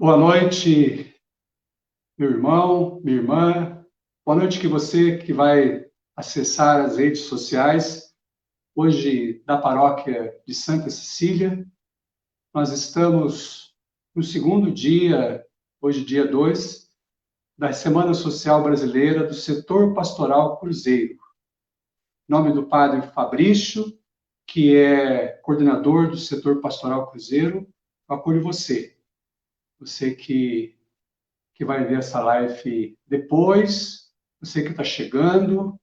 Boa noite, meu irmão, minha irmã. Boa noite que você que vai acessar as redes sociais. Hoje, da paróquia de Santa Cecília, nós estamos no segundo dia, hoje dia 2, da Semana Social Brasileira do Setor Pastoral Cruzeiro. Em nome do padre Fabrício, que é coordenador do Setor Pastoral Cruzeiro, eu acolho você que vai ver essa live depois, você que está chegando.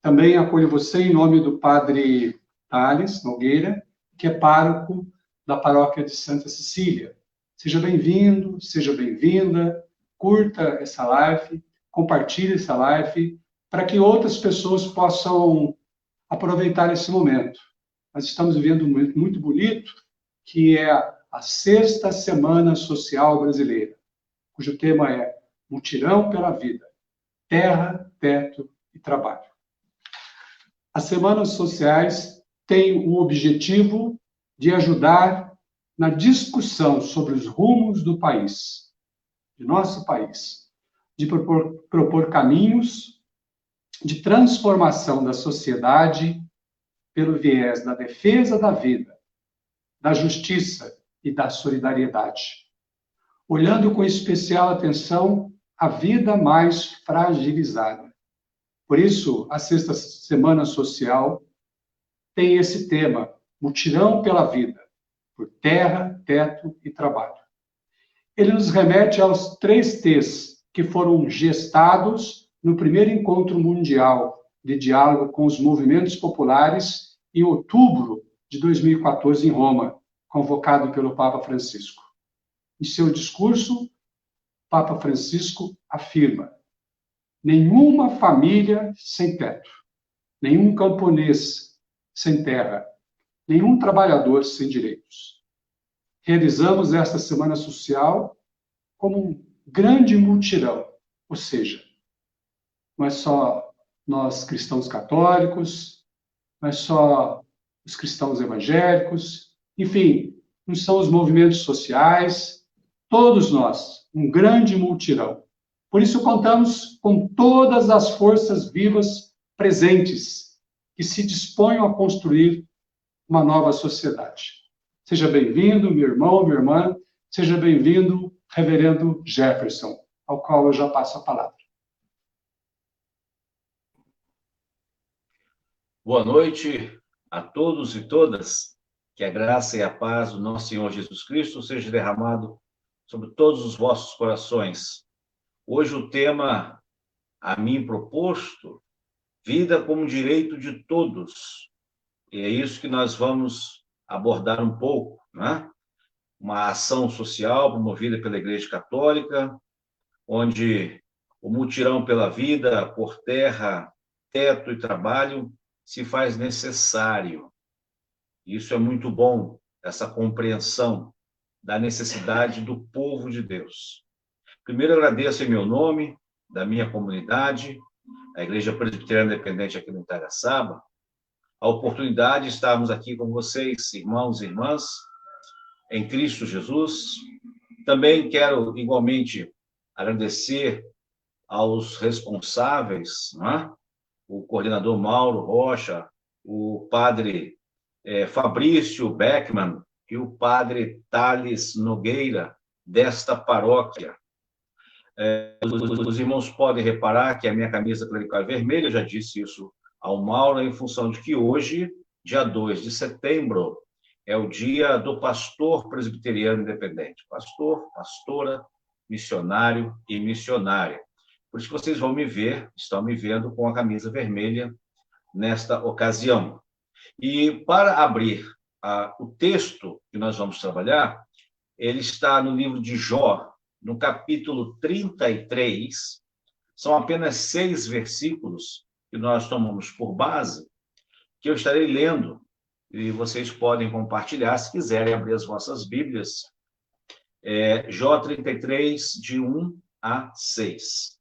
Também acolho você em nome do padre Thales Nogueira, que é pároco da paróquia de Santa Cecília. Seja bem-vindo, seja bem-vinda, curta essa live, compartilhe essa live, para que outras pessoas possam aproveitar esse momento. Nós estamos vivendo um momento muito bonito, que é a Sexta Semana Social Brasileira, cujo tema é Mutirão pela Vida, Terra, Teto e Trabalho. As semanas sociais têm o objetivo de ajudar na discussão sobre os rumos do país, de nosso país, de propor caminhos de transformação da sociedade pelo viés da defesa da vida, da justiça e da solidariedade, olhando com especial atenção a vida mais fragilizada. Por isso, a Sexta Semana Social tem esse tema, Mutirão pela Vida, por terra, teto e trabalho. Ele nos remete aos 3 T's que foram gestados no primeiro encontro mundial de diálogo com os movimentos populares em outubro de 2014 em Roma, convocado pelo Papa Francisco. Em seu discurso, Papa Francisco afirma: nenhuma família sem teto, nenhum camponês sem terra, nenhum trabalhador sem direitos. Realizamos esta Semana Social como um grande mutirão, ou seja, não é só nós cristãos católicos, não é só os cristãos evangélicos, enfim, não são os movimentos sociais, todos nós, um grande mutirão. Por isso, contamos com todas as forças vivas presentes que se disponham a construir uma nova sociedade. Seja bem-vindo, meu irmão, minha irmã, seja bem-vindo, reverendo Jefferson, ao qual eu já passo a palavra. Boa noite a todos e todas. Que a graça e a paz do nosso Senhor Jesus Cristo seja derramado sobre todos os vossos corações. Hoje o tema a mim proposto, vida como direito de todos. E é isso que nós vamos abordar um pouco, né? Uma ação social promovida pela Igreja Católica, onde o mutirão pela vida, por terra, teto e trabalho, se faz necessário. Isso é muito bom, essa compreensão da necessidade do povo de Deus. Primeiro, agradeço em meu nome, da minha comunidade, a Igreja Presbiteriana Independente aqui no Itaraçaba, a oportunidade de estarmos aqui com vocês, irmãos e irmãs, em Cristo Jesus. Também quero, igualmente, agradecer aos responsáveis, né? O coordenador Mauro Rocha, o padre Fabrício Beckman e o padre Thales Nogueira, desta paróquia. Os irmãos podem reparar que a minha camisa clerical é vermelha, eu já disse isso ao Mauro, em função de que hoje, dia 2 de setembro, é o dia do pastor presbiteriano independente. Pastor, pastora, missionário e missionária. Por isso que vocês vão me ver, estão me vendo com a camisa vermelha nesta ocasião. E para abrir o texto que nós vamos trabalhar, ele está no livro de Jó, no capítulo 33. São apenas 6 versículos que nós tomamos por base, que eu estarei lendo, e vocês podem compartilhar, se quiserem abrir as vossas Bíblias. Jó 33, de 1 a 6.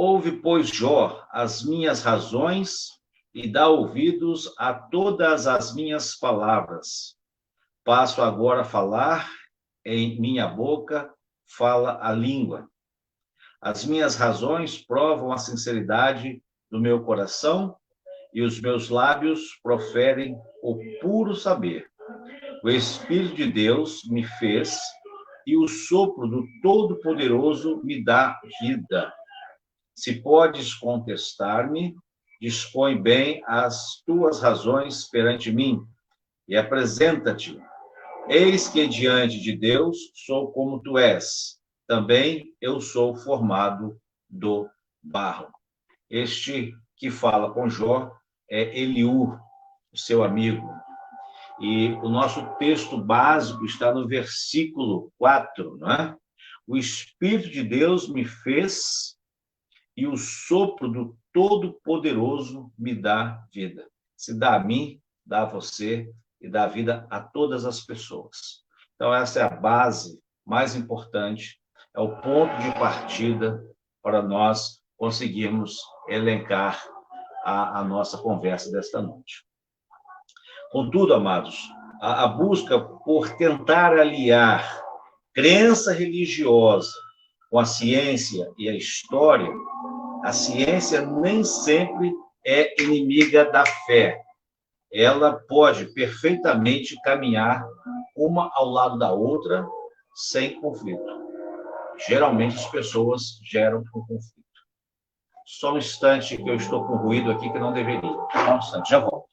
Ouve, pois, Jó, as minhas razões e dá ouvidos a todas as minhas palavras. passo agora a falar, em minha boca fala a língua. As minhas razões provam a sinceridade do meu coração e os meus lábios proferem o puro saber. O Espírito de Deus me fez e o sopro do Todo-Poderoso me dá vida. Se podes contestar-me, dispõe bem as tuas razões perante mim e apresenta-te. Eis que diante de Deus sou como tu és. Também eu sou formado do barro. Este que fala com Jó é Eliú, o seu amigo. E o nosso texto básico está no versículo 4, não é? O Espírito de Deus me fez e o sopro do Todo-Poderoso me dá vida. Se dá a mim, dá a você e dá vida a todas as pessoas. Então, essa é a base mais importante, é o ponto de partida para nós conseguirmos elencar a nossa conversa desta noite. Contudo, amados, a busca por tentar aliar crença religiosa com a ciência e a história, a ciência nem sempre é inimiga da fé. Ela pode perfeitamente caminhar uma ao lado da outra sem conflito. Geralmente as pessoas geram um conflito. Só um instante que eu estou com ruído aqui que não deveria. Só um instante, já volto.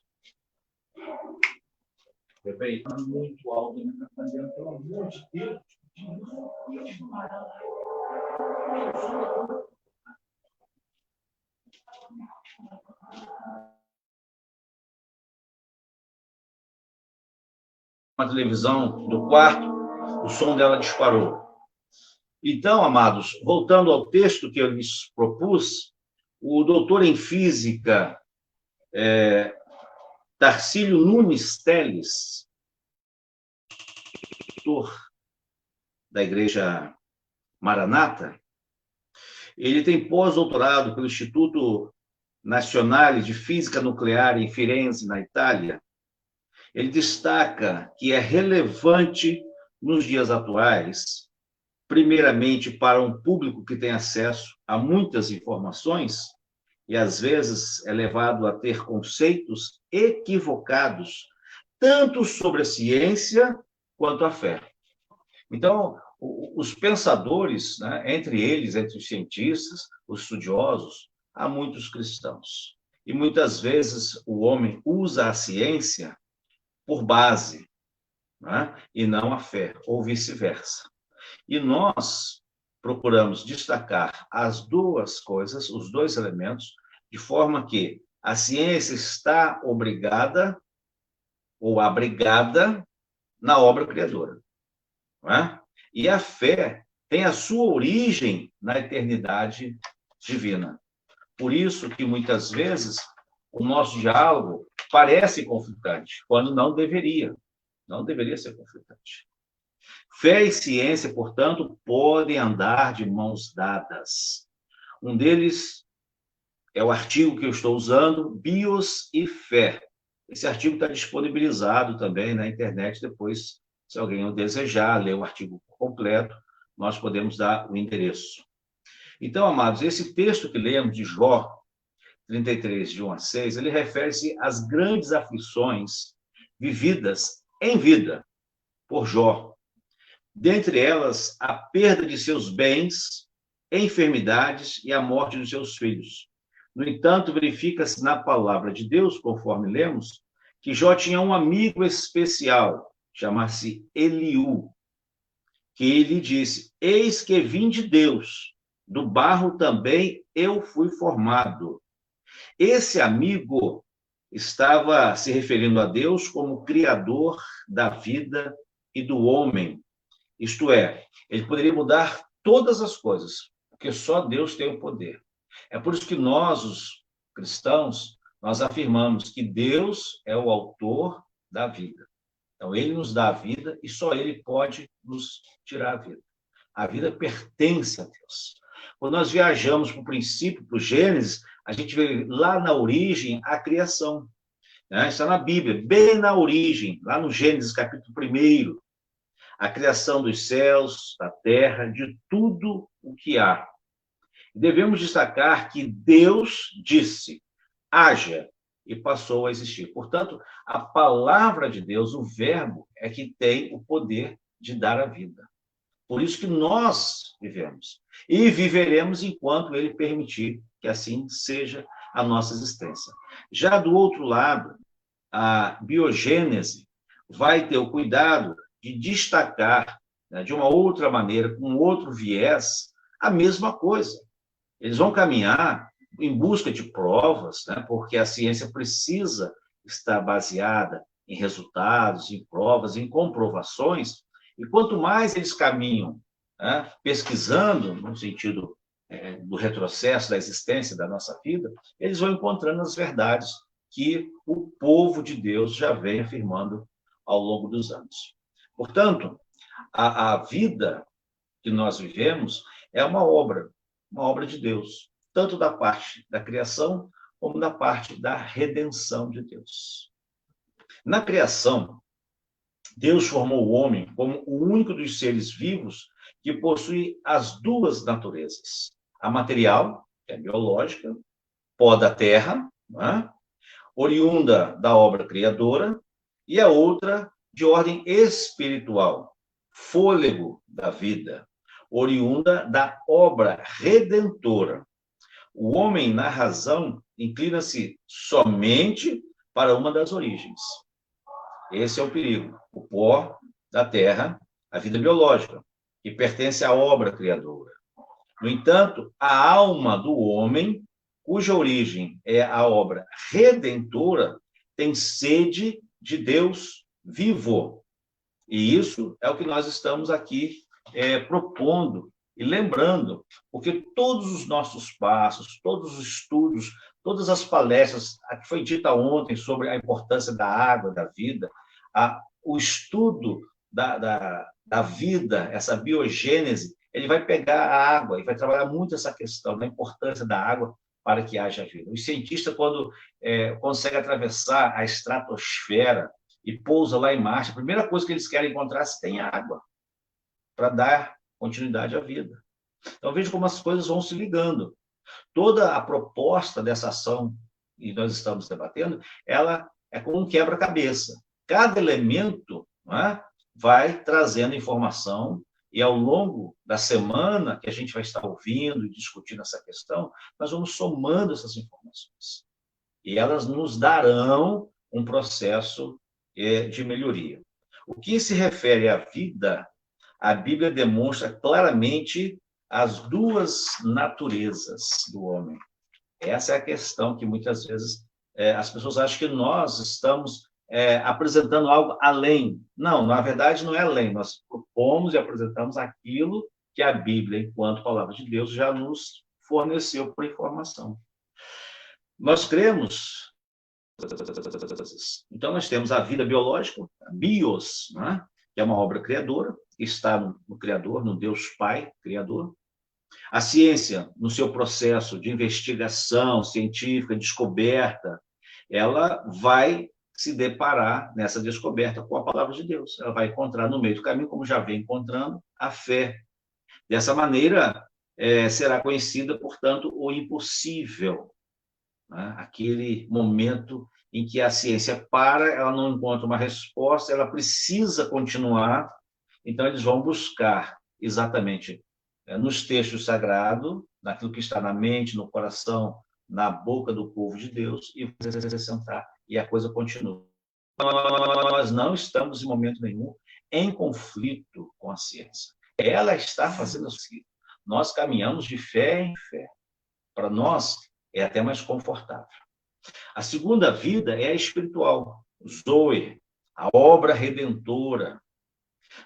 Peraí, está muito alto, né? Está fazendo, pelo amor de Deus. Uma televisão do quarto, o som dela disparou. Então, amados, voltando ao texto que eu lhes propus, o doutor em física, Tarcílio Nunes Teles, doutor da Igreja Maranata, ele tem pós-doutorado pelo Instituto Nazionale de Física Nuclear em Firenze, na Itália. Ele destaca que é relevante nos dias atuais, primeiramente para um público que tem acesso a muitas informações e às vezes é levado a ter conceitos equivocados, tanto sobre a ciência quanto a fé. Então, os pensadores, né, entre eles, entre os cientistas, os estudiosos, há muitos cristãos. E muitas vezes o homem usa a ciência por base, né, e não a fé, ou vice-versa. E nós procuramos destacar as duas coisas, os dois elementos, de forma que a ciência está obrigada ou abrigada na obra criadora, não é? E a fé tem a sua origem na eternidade divina. Por isso que muitas vezes o nosso diálogo parece conflitante, quando não deveria ser conflitante. Fé e ciência, portanto, podem andar de mãos dadas. Um deles é o artigo que eu estou usando, Bios e Fé. Esse artigo está disponibilizado também na internet, depois, se alguém o desejar, ler o artigo completo, nós podemos dar o endereço. Então, amados, esse texto que lemos de Jó 33, de 1 a 6, ele refere-se às grandes aflições vividas em vida por Jó. Dentre elas, a perda de seus bens, enfermidades e a morte dos seus filhos. No entanto, verifica-se na palavra de Deus, conforme lemos, que Jó tinha um amigo especial, chamar-se Eliú, que lhe disse: eis que vim de Deus, do barro também eu fui formado. Esse amigo estava se referindo a Deus como criador da vida e do homem. Isto é, ele poderia mudar todas as coisas, porque só Deus tem o poder. É por isso que nós, os cristãos, nós afirmamos que Deus é o autor da vida. Então, ele nos dá a vida e só ele pode nos tirar a vida. A vida pertence a Deus. Quando nós viajamos para o princípio, para o Gênesis, a gente vê lá na origem a criação. né? Está na Bíblia, bem na origem, lá no Gênesis, capítulo 1, a criação dos céus, da terra, de tudo o que há. Devemos destacar que Deus disse, haja, e passou a existir. Portanto, a palavra de Deus, o verbo, é que tem o poder de dar a vida. Por isso que nós vivemos. E viveremos enquanto ele permitir que assim seja a nossa existência. Já do outro lado, a biogênese vai ter o cuidado de destacar, né, de uma outra maneira, com outro viés, a mesma coisa. Eles vão caminhar em busca de provas, né, porque a ciência precisa estar baseada em resultados, em provas, em comprovações, e quanto mais eles caminham, né, pesquisando, no sentido do retrocesso da existência da nossa vida, eles vão encontrando as verdades que o povo de Deus já vem afirmando ao longo dos anos. Portanto, a vida que nós vivemos é uma obra de Deus, tanto da parte da criação como da parte da redenção de Deus. Na criação, Deus formou o homem como o único dos seres vivos que possui as duas naturezas. A material, que é biológica, pó da terra, né, oriunda da obra criadora, e a outra de ordem espiritual, fôlego da vida, oriunda da obra redentora. O homem, na razão, inclina-se somente para uma das origens. Esse é o perigo. O pó da terra, a vida biológica, que pertence à obra criadora. No entanto, a alma do homem, cuja origem é a obra redentora, tem sede de Deus vivo. E isso é o que nós estamos aqui propondo e lembrando, porque todos os nossos passos, todos os estudos, todas as palestras, a que foi dita ontem sobre a importância da água, da vida, o estudo da vida, essa biogênese, ele vai pegar a água e vai trabalhar muito essa questão da importância da água para que haja vida. Os cientistas, quando conseguem atravessar a estratosfera e pousa lá em Marte, a primeira coisa que eles querem encontrar é se tem água para dar continuidade à vida. Então, veja como as coisas vão se ligando. Toda a proposta dessa ação que nós estamos debatendo, ela é como um quebra-cabeça. Cada elemento, né, vai trazendo informação e, ao longo da semana que a gente vai estar ouvindo e discutindo essa questão, nós vamos somando essas informações. E elas nos darão um processo de melhoria. O que se refere à vida, a Bíblia demonstra claramente as duas naturezas do homem. Essa é a questão que muitas vezes as pessoas acham que nós estamos apresentando algo além. Não, na verdade não é além. Nós propomos e apresentamos aquilo que a Bíblia, enquanto palavra de Deus, já nos forneceu por informação. Nós cremos. Então, nós temos a vida biológica, a bios, né, que é uma obra criadora, está no Criador, no Deus Pai Criador. A ciência, no seu processo de investigação científica, descoberta, ela vai se deparar nessa descoberta com a palavra de Deus. Ela vai encontrar no meio do caminho, como já vem encontrando, a fé. Dessa maneira, será conhecida, portanto, o impossível, né? Aquele momento em que a ciência para, ela não encontra uma resposta, ela precisa continuar, então eles vão buscar exatamente nos textos sagrados, naquilo que está na mente, no coração, na boca do povo de Deus, e acrescentar, e a coisa continua. Nós não estamos, em momento nenhum, em conflito com a ciência. Ela está fazendo assim. Nós caminhamos de fé em fé. Para nós, é até mais confortável. A segunda vida é a espiritual, Zoe, a obra redentora.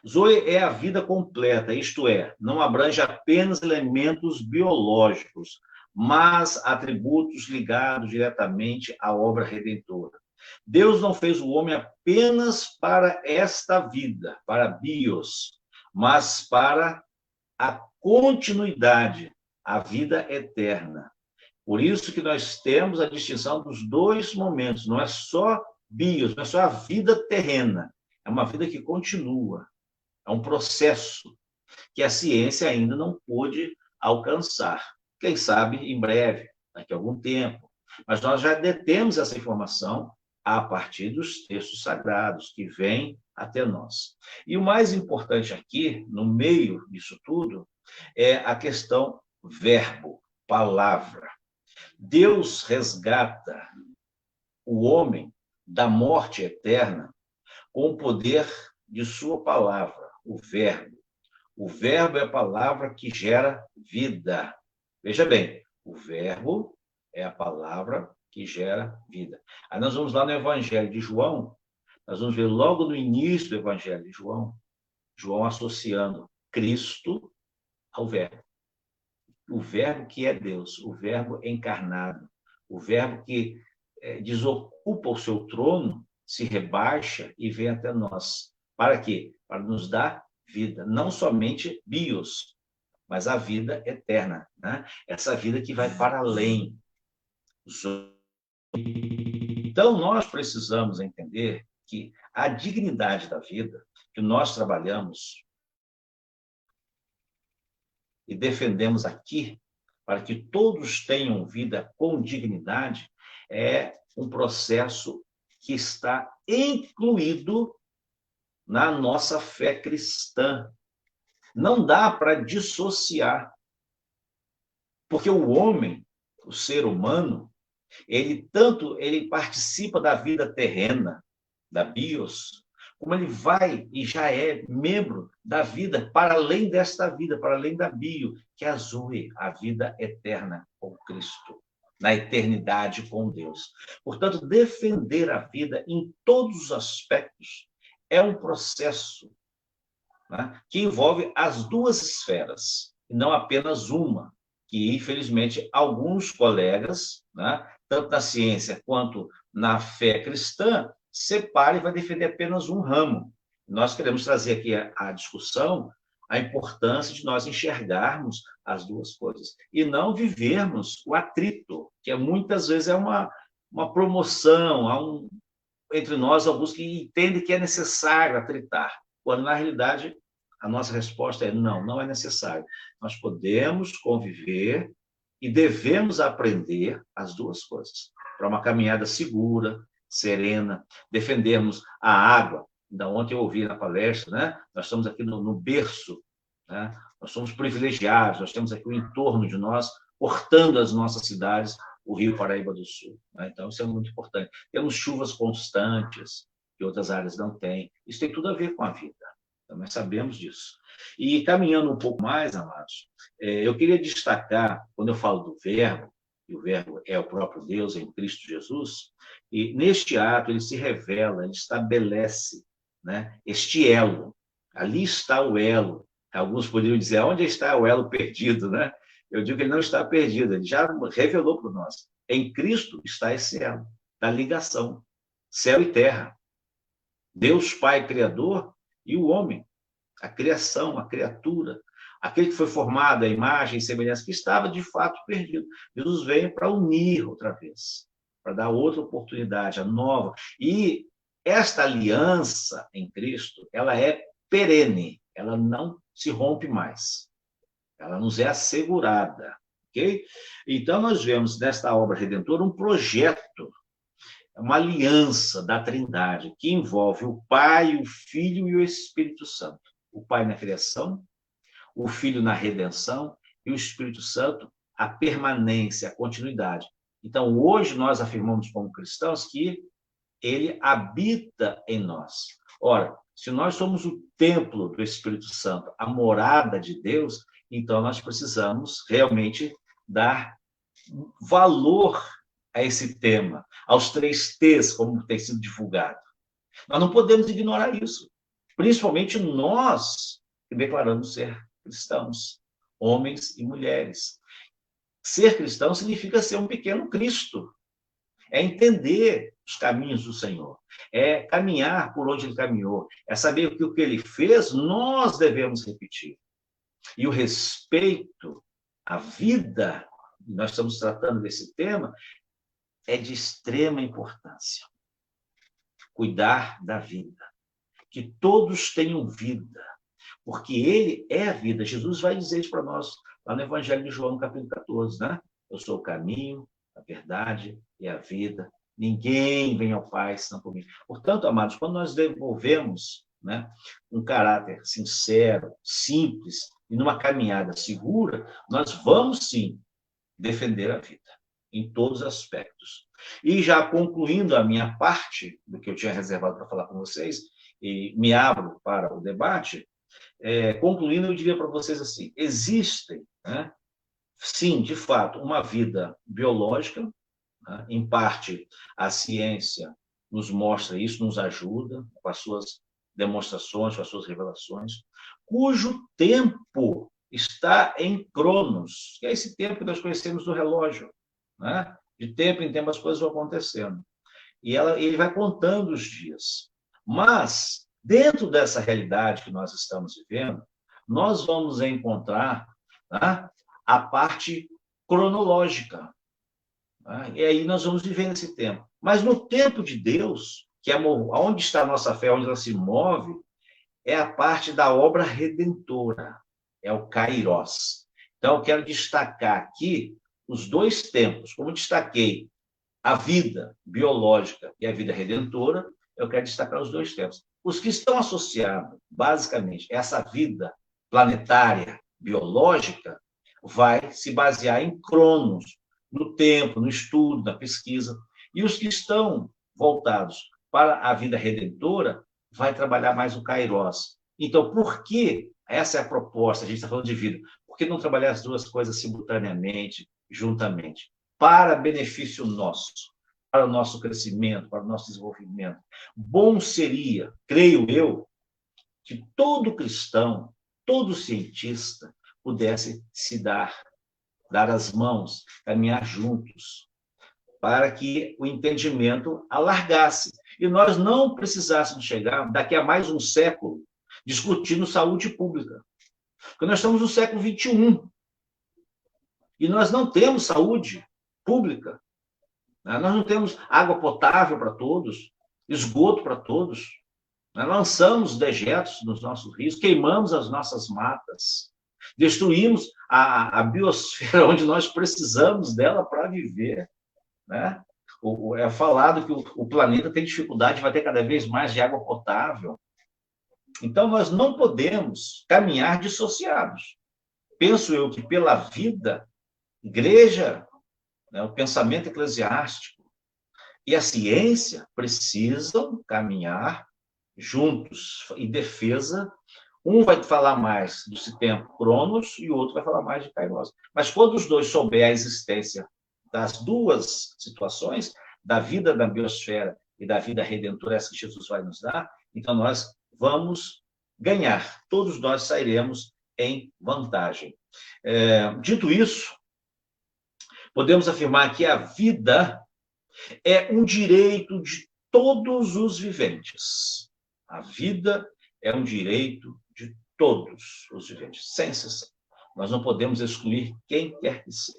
Zoe é a vida completa, isto é, não abrange apenas elementos biológicos, mas atributos ligados diretamente à obra redentora. Deus não fez o homem apenas para esta vida, para bios, mas para a continuidade, a vida eterna. Por isso que nós temos a distinção dos dois momentos, não é só bios, não é só a vida terrena, é uma vida que continua, é um processo que a ciência ainda não pôde alcançar. Quem sabe em breve, daqui a algum tempo. Mas nós já detemos essa informação a partir dos textos sagrados que vêm até nós. E o mais importante aqui, no meio disso tudo, é a questão verbo, palavra. Deus resgata o homem da morte eterna com o poder de sua palavra, o verbo. O verbo é a palavra que gera vida. Veja bem, o verbo é a palavra que gera vida. Aí nós vamos lá no Evangelho de João, nós vamos ver logo no início do Evangelho de João, João associando Cristo ao verbo. O verbo que é Deus, o verbo encarnado, o verbo que desocupa o seu trono, se rebaixa e vem até nós. Para quê? Para nos dar vida, não somente bios, mas a vida eterna, né? Essa vida que vai para além. Então, nós precisamos entender que a dignidade da vida que nós trabalhamos e defendemos aqui, para que todos tenham vida com dignidade, é um processo que está incluído na nossa fé cristã. Não dá para dissociar, porque o homem, o ser humano, ele participa da vida terrena, da bios, como ele vai e já é membro da vida para além desta vida, para além da bio, que é a zoe, a vida eterna com Cristo, na eternidade com Deus. Portanto, defender a vida em todos os aspectos é um processo, né, que envolve as duas esferas, e não apenas uma, que, infelizmente, alguns colegas, né, tanto na ciência quanto na fé cristã, separa e vai defender apenas um ramo. Nós queremos trazer aqui a discussão a importância de nós enxergarmos as duas coisas e não vivermos o atrito, que muitas vezes é uma promoção, entre nós alguns que entendem que é necessário atritar, quando na realidade a nossa resposta é não, não é necessário. Nós podemos conviver e devemos aprender as duas coisas para uma caminhada segura, serena, defendermos a água. Ainda ontem eu ouvi na palestra, né? Nós estamos aqui no berço, né? Nós somos privilegiados, nós temos aqui o entorno de nós, cortando as nossas cidades, o Rio Paraíba do Sul, né? Então, isso é muito importante. Temos chuvas constantes, que outras áreas não têm. Isso tem tudo a ver com a vida. Então, nós sabemos disso. E caminhando um pouco mais, amados, eu queria destacar, quando eu falo do verbo, e o verbo é o próprio Deus em Cristo Jesus, e neste ato ele se revela, ele estabelece, né, este elo. Ali está o elo. Alguns poderiam dizer, onde está o elo perdido, né? Eu digo que ele não está perdido, ele já revelou para nós. Em Cristo está esse elo, da ligação, céu e terra. Deus Pai Criador e o homem, a criação, a criatura, aquele que foi formado à imagem e semelhança, que estava de fato perdido. Jesus veio para unir outra vez, para dar outra oportunidade, a nova. E esta aliança em Cristo, ela é perene, ela não se rompe mais. Ela nos é assegurada, ok? Então, nós vemos nesta obra redentora um projeto, uma aliança da Trindade, que envolve o Pai, o Filho e o Espírito Santo. O Pai na criação, o Filho na redenção e o Espírito Santo a permanência, a continuidade. Então, hoje nós afirmamos como cristãos que ele habita em nós. Ora, se nós somos o templo do Espírito Santo, a morada de Deus, então nós precisamos realmente dar valor a esse tema, aos 3 T's, como tem sido divulgado. Nós não podemos ignorar isso, principalmente nós que declaramos ser cristãos, homens e mulheres. Ser cristão significa ser um pequeno Cristo, é entender os caminhos do Senhor, é caminhar por onde ele caminhou, é saber que o que ele fez, nós devemos repetir. E o respeito à vida, nós estamos tratando desse tema, é de extrema importância. cuidar da vida, que todos tenham vida, porque ele é a vida. Jesus vai dizer isso para nós lá no Evangelho de João, capítulo 14, né? Eu sou o caminho, a verdade e a vida. Ninguém vem ao Pai senão por mim. Portanto, amados, quando nós desenvolvemos, né, um caráter sincero, simples e numa caminhada segura, nós vamos sim defender a vida em todos os aspectos. E já concluindo a minha parte do que eu tinha reservado para falar com vocês, e me abro para o debate, concluindo, eu diria para vocês assim: existem, né, sim, de fato, uma vida biológica, né, em parte a ciência nos mostra isso, nos ajuda com as suas demonstrações, com as suas revelações, cujo tempo está em Cronos, que é esse tempo que nós conhecemos do relógio, né? De tempo em tempo as coisas vão acontecendo. E ele vai contando os dias. Mas, dentro dessa realidade que nós estamos vivendo, nós vamos encontrar, né, a parte cronológica. Né? E aí nós vamos viver nesse tempo. Mas no tempo de Deus, que é onde está a nossa fé, onde ela se move, é a parte da obra redentora, é o Kairos. Então, eu quero destacar aqui os dois tempos. Como destaquei a vida biológica e a vida redentora, eu quero destacar os dois tempos. Os que estão associados, basicamente, a essa vida planetária, biológica, vai se basear em Cronos, no tempo, no estudo, na pesquisa. E os que estão voltados para a vida redentora, vai trabalhar mais o Kairos. Então, por que essa é a proposta? A gente está falando de vida. Por que não trabalhar as duas coisas simultaneamente, juntamente? Para benefício nosso, para o nosso crescimento, para o nosso desenvolvimento. Bom seria, creio eu, que todo cristão, todo cientista pudesse se dar as mãos, caminhar juntos, para que o entendimento alargasse. E nós não precisássemos chegar, daqui a mais um século, discutindo saúde pública. Porque nós estamos no século XXI. E nós não temos saúde pública. Nós não temos água potável para todos, esgoto para todos. Nós lançamos dejetos nos nossos rios, queimamos as nossas matas, destruímos a biosfera onde nós precisamos dela para viver. Né? É falado que o planeta tem dificuldade, vai ter cada vez mais de água potável. Então, nós não podemos caminhar dissociados. Penso eu que pela vida, igreja, né, o pensamento eclesiástico e a ciência precisam caminhar juntos, em defesa. Um vai falar mais desse tempo Cronos e o outro vai falar mais de Kairos. Mas quando os dois souberem a existência das duas situações, da vida da biosfera e da vida redentora, essa que Jesus vai nos dar, então nós vamos ganhar. Todos nós sairemos em vantagem. Dito isso, podemos afirmar que a vida é um direito de todos os viventes. A vida é um direito de todos os viventes, sem exceção. Nós não podemos excluir quem quer que seja.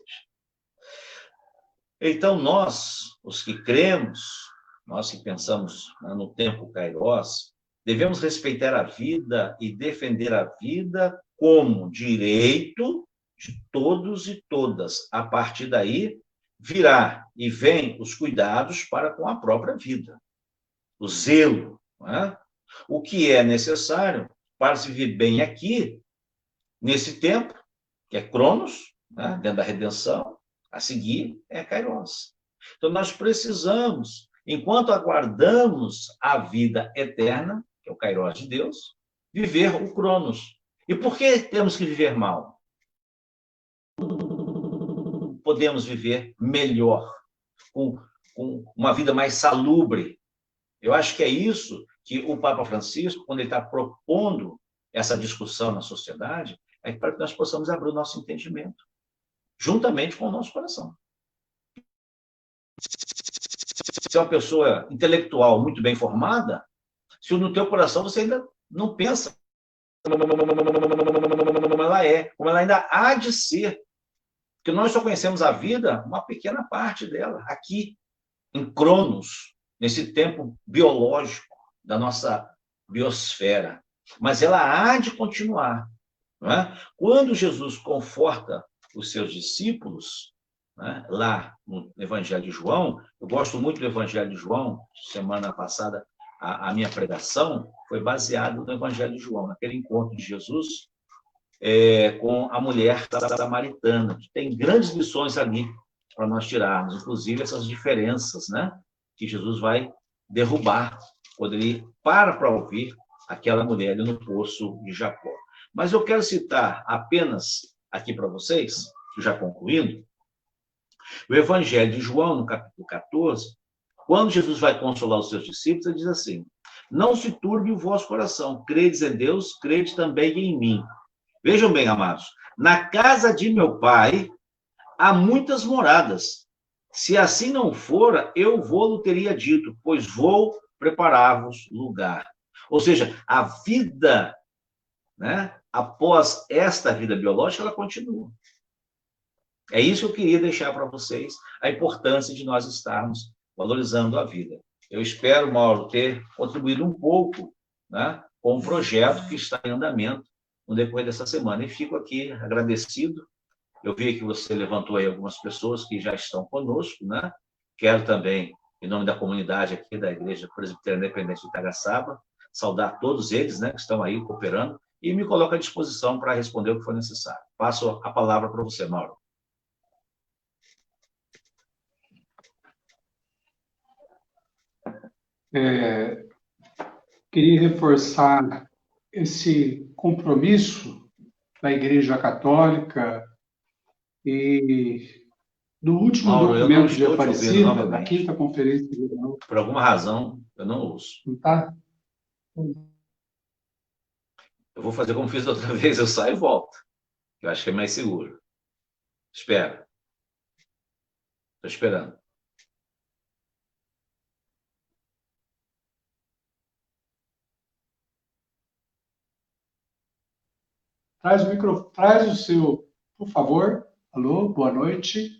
Então, nós, os que cremos, nós que pensamos, né, no tempo Kairos, devemos respeitar a vida e defender a vida como direito de todos e todas. A partir daí, virá e vem os cuidados para com a própria vida. O zelo, né? O que é necessário para se viver bem aqui, nesse tempo, que é Cronos, né, dentro da redenção, a seguir é Kairos. Então, nós precisamos, enquanto aguardamos a vida eterna, que é o Kairos de Deus, viver o Cronos. E por que temos que viver mal? Podemos viver melhor, com uma vida mais salubre. Eu acho que é isso que o Papa Francisco, quando ele está propondo essa discussão na sociedade, é para que nós possamos abrir o nosso entendimento, juntamente com o nosso coração. Se é uma pessoa intelectual muito bem formada, se no teu coração você ainda não pensa como ela é, como ela ainda há de ser. Porque nós só conhecemos a vida, uma pequena parte dela, aqui, em Cronos. nesse tempo biológico da nossa biosfera, mas ela há de continuar. Não é? Quando Jesus conforta os seus discípulos, né, lá no Evangelho de João, eu gosto muito do Evangelho de João, semana passada a minha pregação foi baseada no Evangelho de João, naquele encontro de Jesus com a mulher samaritana, que tem grandes lições ali para nós tirarmos, inclusive essas diferenças, né, que Jesus vai derrubar quando ele para ouvir aquela mulher ali no poço de Jacó. Mas eu quero citar apenas aqui para vocês, já concluindo, o Evangelho de João, no capítulo 14, quando Jesus vai consolar os seus discípulos, ele diz assim: não se turbe o vosso coração, credes em Deus, crede também em mim. Vejam bem, amados, na casa de meu pai há muitas moradas. Se assim não fora, eu vou-lo teria dito, pois vou preparar-vos lugar. Ou seja, a vida, né, após esta vida biológica, ela continua. É isso que eu queria deixar para vocês, a importância de nós estarmos valorizando a vida. Eu espero, Mauro, ter contribuído um pouco, né, com o projeto que está em andamento no decorrer dessa semana. E fico aqui agradecido. Eu vi que você levantou aí algumas pessoas que já estão conosco, né? Quero também, em nome da comunidade aqui da Igreja Presbiteriana Independente de Itagaçaba, saudar todos eles, né, que estão aí cooperando, e me coloco à disposição para responder o que for necessário. Passo a palavra para você, Mauro. Queria reforçar esse compromisso da Igreja Católica e do último Mauro, documento de Aparecida, da Quinta Conferência Geral. Por alguma razão, eu não ouço. Não tá? Eu vou fazer como fiz da outra vez, eu saio e volto. Eu acho que é mais seguro. Espera. Estou esperando. Traz o microfone, traz o seu, por favor. Alô, boa noite.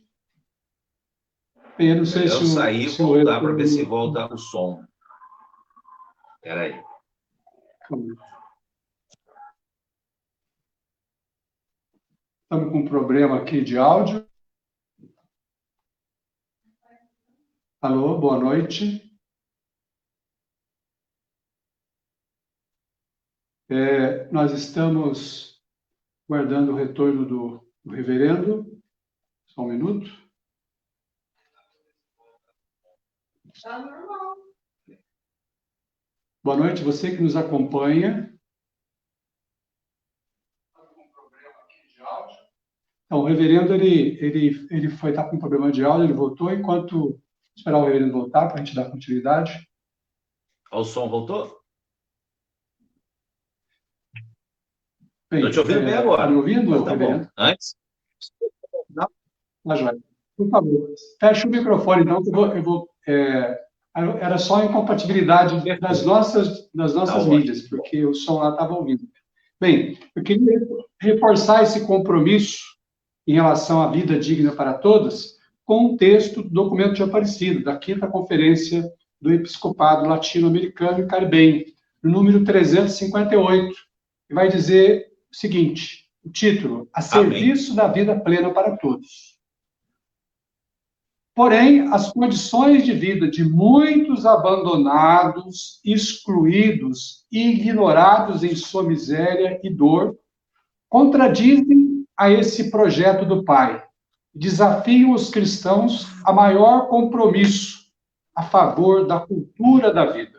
Eu não sei se sair e voltar para ver se volta o som. Espera aí. Estamos com um problema aqui de áudio. Alô, boa noite. Nós estamos guardando o retorno do reverendo. Só um minuto. Está normal. Boa noite, você que nos acompanha. Então, o reverendo, ele foi estar com um problema de áudio, ele voltou. Enquanto esperar o reverendo voltar, para a gente dar continuidade. O som voltou? Estou te ouvindo bem agora. Está me ouvindo, tá reverendo? Bom. Antes? Não? Tá joia. Por favor, feche o microfone, então, que eu vou era só incompatibilidade das nossas mídias, porque o som lá estava ouvindo. Bem, eu queria reforçar esse compromisso em relação à vida digna para todos com o texto do documento de Aparecida, da Quinta Conferência do Episcopado Latino-Americano e Caribenho, no número 358, que vai dizer o seguinte, o título, A Serviço da Vida Plena para Todos. Porém, as condições de vida de muitos abandonados, excluídos e ignorados em sua miséria e dor contradizem a esse projeto do Pai, desafiam os cristãos a maior compromisso a favor da cultura da vida.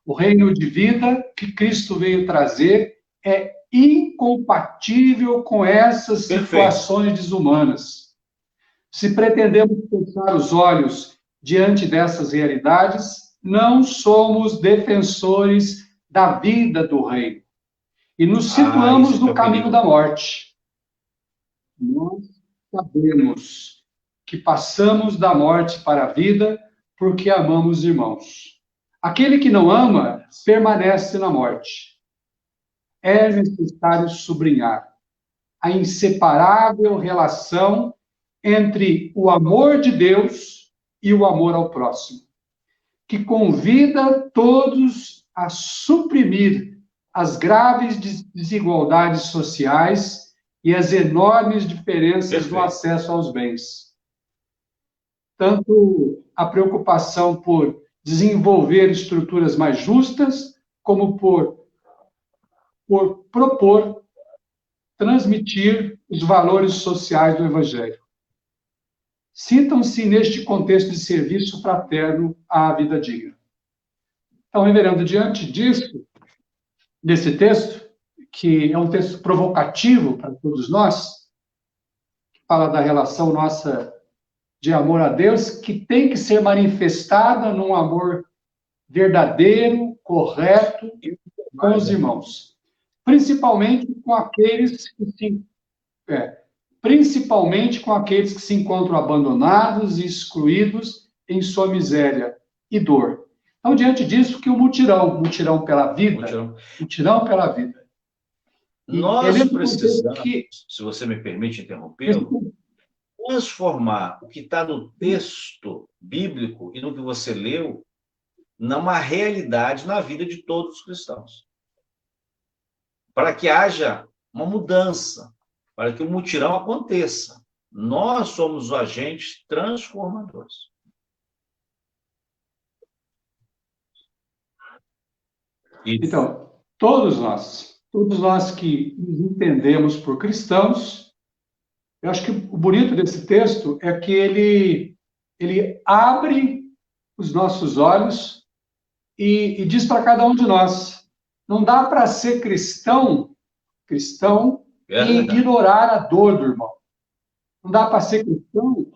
O reino de vida que Cristo veio trazer é incompatível com essas situações desumanas. Se pretendemos fechar os olhos diante dessas realidades, não somos defensores da vida do reino. E nos situamos no caminho da morte. Nós sabemos que passamos da morte para a vida porque amamos irmãos. Aquele que não ama permanece na morte. É necessário sublinhar a inseparável relação entre o amor de Deus e o amor ao próximo. que convida todos a suprimir as graves desigualdades sociais e as enormes diferenças no acesso aos bens. Tanto a preocupação por desenvolver estruturas mais justas, como por propor transmitir os valores sociais do Evangelho. Sintam-se neste contexto de serviço fraterno à vida digna. Então, reverendo, diante disso, desse texto, que é um texto provocativo para todos nós, que fala da relação nossa de amor a Deus, que tem que ser manifestada num amor verdadeiro, correto, com os irmãos. Principalmente com aqueles que se encontram abandonados e excluídos em sua miséria e dor. Então, diante disso, que o mutirão pela vida, mutirão pela vida. Nós precisamos, se você me permite interrompê-lo, transformar o que está no texto bíblico e no que você leu numa realidade na vida de todos os cristãos. Para que haja uma mudança, para que o mutirão aconteça. Nós somos os agentes transformadores. Então, todos nós que nos entendemos por cristãos, eu acho que o bonito desse texto é que ele abre os nossos olhos e diz para cada um de nós, não dá para ser cristão e ignorar a dor do irmão. Não dá para ser cristão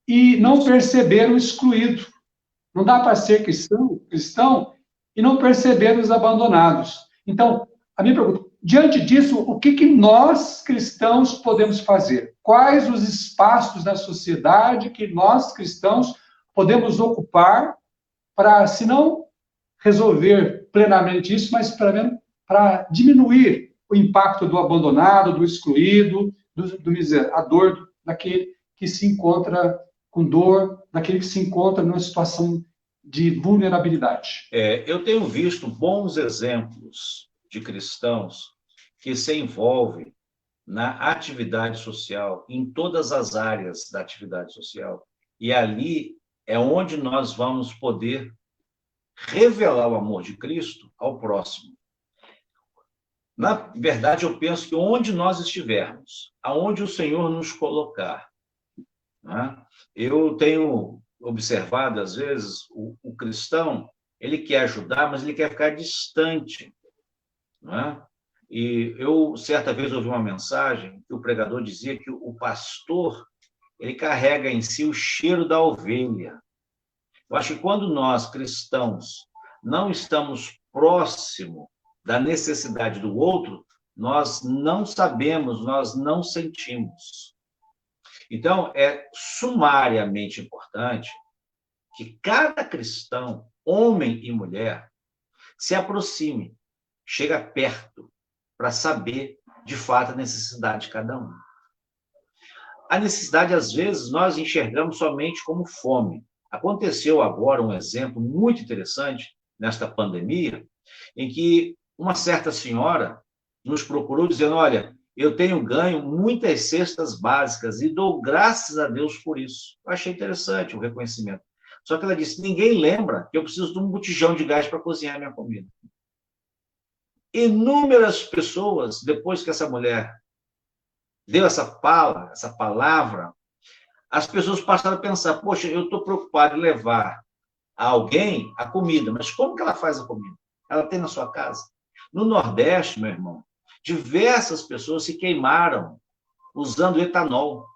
e não perceber o excluído. Não dá para ser cristão e não perceber os abandonados. Então, a minha pergunta, diante disso, o que nós cristãos podemos fazer? Quais os espaços da sociedade que nós cristãos podemos ocupar para, se não resolver plenamente isso, mas para diminuir o impacto do abandonado, do excluído, a dor daquele que se encontra com dor, daquele que se encontra numa situação de vulnerabilidade. Eu tenho visto bons exemplos de cristãos que se envolvem na atividade social, em todas as áreas da atividade social. E ali é onde nós vamos poder revelar o amor de Cristo ao próximo. Na verdade, eu penso que onde nós estivermos, aonde o Senhor nos colocar, né? Eu tenho observado, às vezes, o cristão, ele quer ajudar, mas ele quer ficar distante, né? E eu, certa vez, ouvi uma mensagem que o pregador dizia que o pastor, ele carrega em si o cheiro da ovelha. Eu acho que quando nós, cristãos, não estamos próximo da necessidade do outro, nós não sabemos, nós não sentimos. Então, é sumariamente importante que cada cristão, homem e mulher, se aproxime, chega perto, para saber, de fato, a necessidade de cada um. A necessidade, às vezes, nós enxergamos somente como fome. Aconteceu agora um exemplo muito interessante, nesta pandemia, em que uma certa senhora nos procurou dizendo, olha, eu tenho ganho muitas cestas básicas e dou graças a Deus por isso. Eu achei interessante o reconhecimento. Só que ela disse, ninguém lembra que eu preciso de um botijão de gás para cozinhar a minha comida. Inúmeras pessoas, depois que essa mulher deu essa palavra, as pessoas passaram a pensar, poxa, eu estou preocupado em levar a alguém a comida, mas como que ela faz a comida? Ela tem na sua casa. No Nordeste, meu irmão, diversas pessoas se queimaram usando etanol,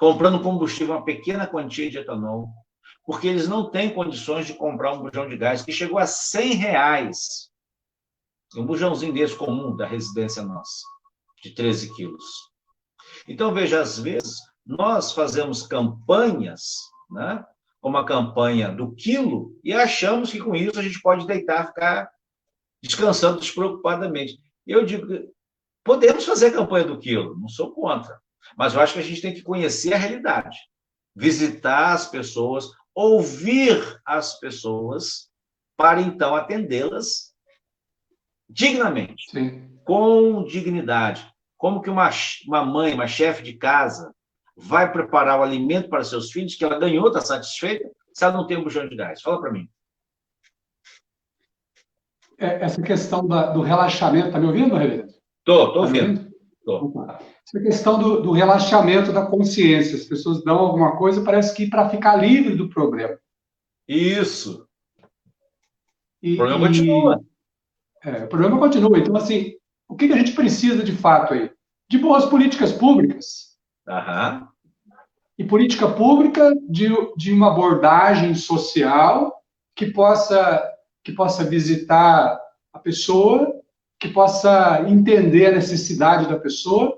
comprando combustível, uma pequena quantia de etanol, porque eles não têm condições de comprar um bujão de gás que chegou a R$100. Um bujãozinho desse comum da residência nossa, de 13 quilos. Então, veja, às vezes, nós fazemos campanhas, né, como a campanha do quilo, e achamos que com isso a gente pode deitar, ficar descansando despreocupadamente. E eu digo, podemos fazer a campanha do quilo, não sou contra, mas eu acho que a gente tem que conhecer a realidade, visitar as pessoas, ouvir as pessoas para então atendê-las dignamente, Sim. com dignidade. Como que uma mãe, uma chefe de casa, vai preparar o alimento para seus filhos que ela ganhou, está satisfeita, se ela não tem um bujão de gás? Fala para mim. Essa questão do relaxamento, está me ouvindo, Reverendo? Estou Está me ouvindo. ouvindo? Tô. Essa questão do relaxamento da consciência. As pessoas dão alguma coisa, parece que para ficar livre do problema. Isso. O problema continua. O problema continua. Então, assim, o que a gente precisa de fato aí? De boas políticas públicas. Aham. E política pública de uma abordagem social que possa visitar a pessoa, que possa entender a necessidade da pessoa.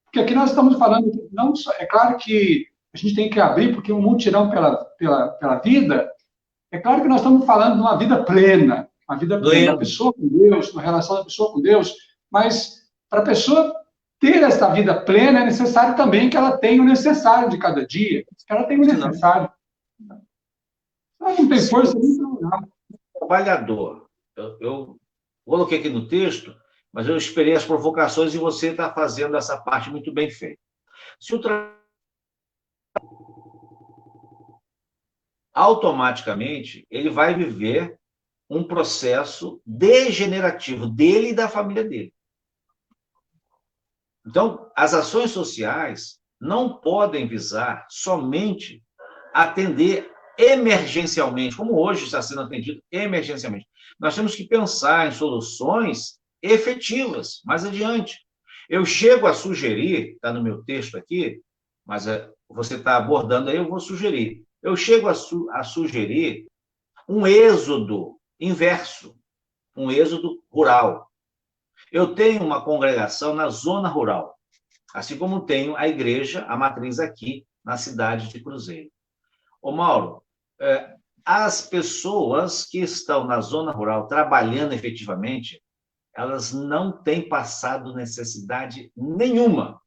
Porque aqui nós estamos falando, não só, é claro que a gente tem que abrir, porque um mutirão pela vida, é claro que nós estamos falando de uma vida plena da pessoa com Deus, uma relação da pessoa com Deus, mas para a pessoa ter essa vida plena, é necessário também que ela tenha o necessário de cada dia, que ela tenha o necessário. Ela não tem força nem para nada. Trabalhador. Eu coloquei aqui no texto, mas eu esperei as provocações e você está fazendo essa parte muito bem feita. Se o automaticamente ele vai viver um processo degenerativo dele e da família dele. Então, as ações sociais não podem visar somente atender emergencialmente, como hoje está sendo atendido emergencialmente. Nós temos que pensar em soluções efetivas mais adiante. Eu chego a sugerir, está no meu texto aqui, mas você está abordando aí, eu vou sugerir. Eu chego a sugerir um êxodo inverso, um êxodo rural. Eu tenho uma congregação na zona rural, assim como tenho a igreja, a matriz aqui, na cidade de Cruzeiro. Ô Mauro, as pessoas que estão na zona rural trabalhando efetivamente, elas não têm passado necessidade nenhuma,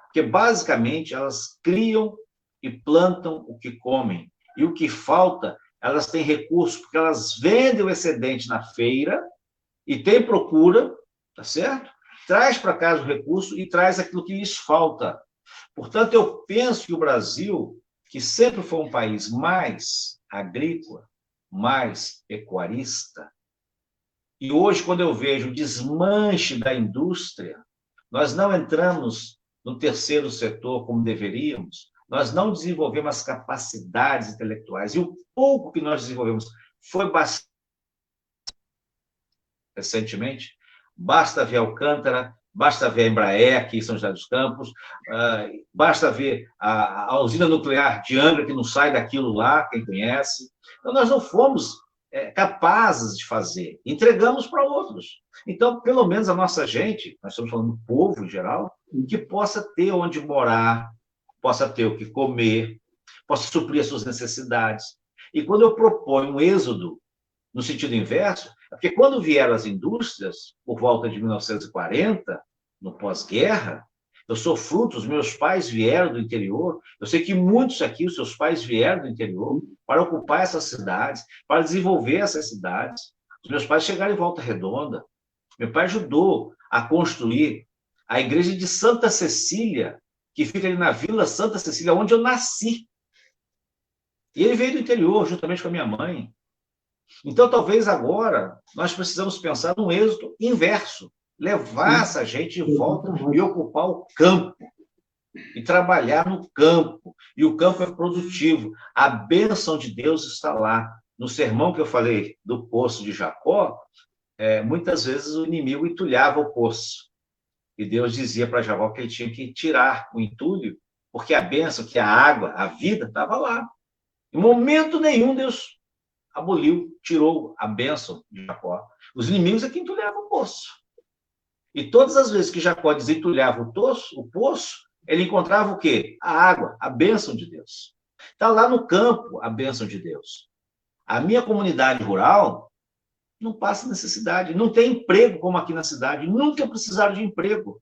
porque basicamente elas criam e plantam o que comem, e o que falta, elas têm recursos, porque elas vendem o excedente na feira e tem procura, tá certo? Traz para casa o recurso e traz aquilo que lhes falta. Portanto, eu penso que o Brasil, que sempre foi um país mais agrícola, mais pecuarista, e hoje, quando eu vejo o desmanche da indústria, nós não entramos no terceiro setor como deveríamos, nós não desenvolvemos as capacidades intelectuais, e o pouco que nós desenvolvemos foi bastante recentemente. Basta ver Alcântara, basta ver a Embraer aqui em São José dos Campos, basta ver a usina nuclear de Angra, que não sai daquilo lá, quem conhece. Então, nós não fomos capazes de fazer, entregamos para outros. Então, pelo menos a nossa gente, nós estamos falando do povo em geral, que possa ter onde morar, possa ter o que comer, possa suprir as suas necessidades. E quando eu proponho um êxodo no sentido inverso, é porque quando vieram as indústrias, por volta de 1940, no pós-guerra, eu sou fruto, os meus pais vieram do interior, eu sei que muitos aqui, os seus pais vieram do interior para ocupar essas cidades, para desenvolver essas cidades. Os meus pais chegaram em Volta Redonda. Meu pai ajudou a construir a igreja de Santa Cecília, que fica ali na Vila Santa Cecília, onde eu nasci. E ele veio do interior, juntamente com a minha mãe. Então, talvez agora, nós precisamos pensar num êxodo inverso, levar essa gente de volta e ocupar o campo, e trabalhar no campo, e o campo é produtivo, a bênção de Deus está lá. No sermão que eu falei do poço de Jacó, muitas vezes o inimigo entulhava o poço, e Deus dizia para Jacó que ele tinha que tirar o entulho, porque a bênção, que a água, a vida, estava lá. Em momento nenhum Deus aboliu, tirou a bênção de Jacó. Os inimigos é que entulhavam o poço. E todas as vezes que Jacó desentulhava o poço, ele encontrava o quê? A água, a bênção de Deus. Está lá no campo a bênção de Deus. A minha comunidade rural não passa necessidade, não tem emprego como aqui na cidade, nunca precisaram de emprego.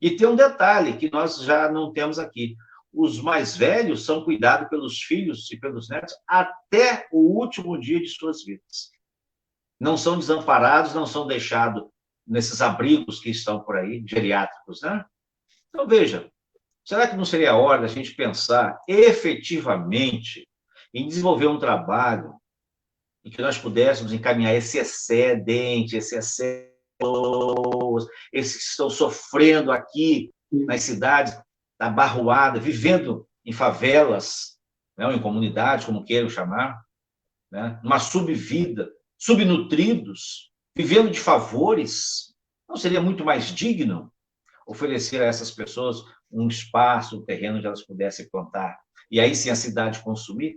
E tem um detalhe que nós já não temos aqui. os mais velhos são cuidados pelos filhos e pelos netos até o último dia de suas vidas. Não são desamparados, não são deixados nesses abrigos que estão por aí, geriátricos, né? Então, veja, será que não seria a hora da gente pensar efetivamente em desenvolver um trabalho em que nós pudéssemos encaminhar esse excedente, esses que estão sofrendo aqui nas cidades da Barroada, vivendo em favelas, né, ou em comunidades, como queiram chamar, né, uma subvida, subnutridos, vivendo de favores? Não seria muito mais digno oferecer a essas pessoas um espaço, um terreno onde elas pudessem plantar, e aí sim a cidade consumir?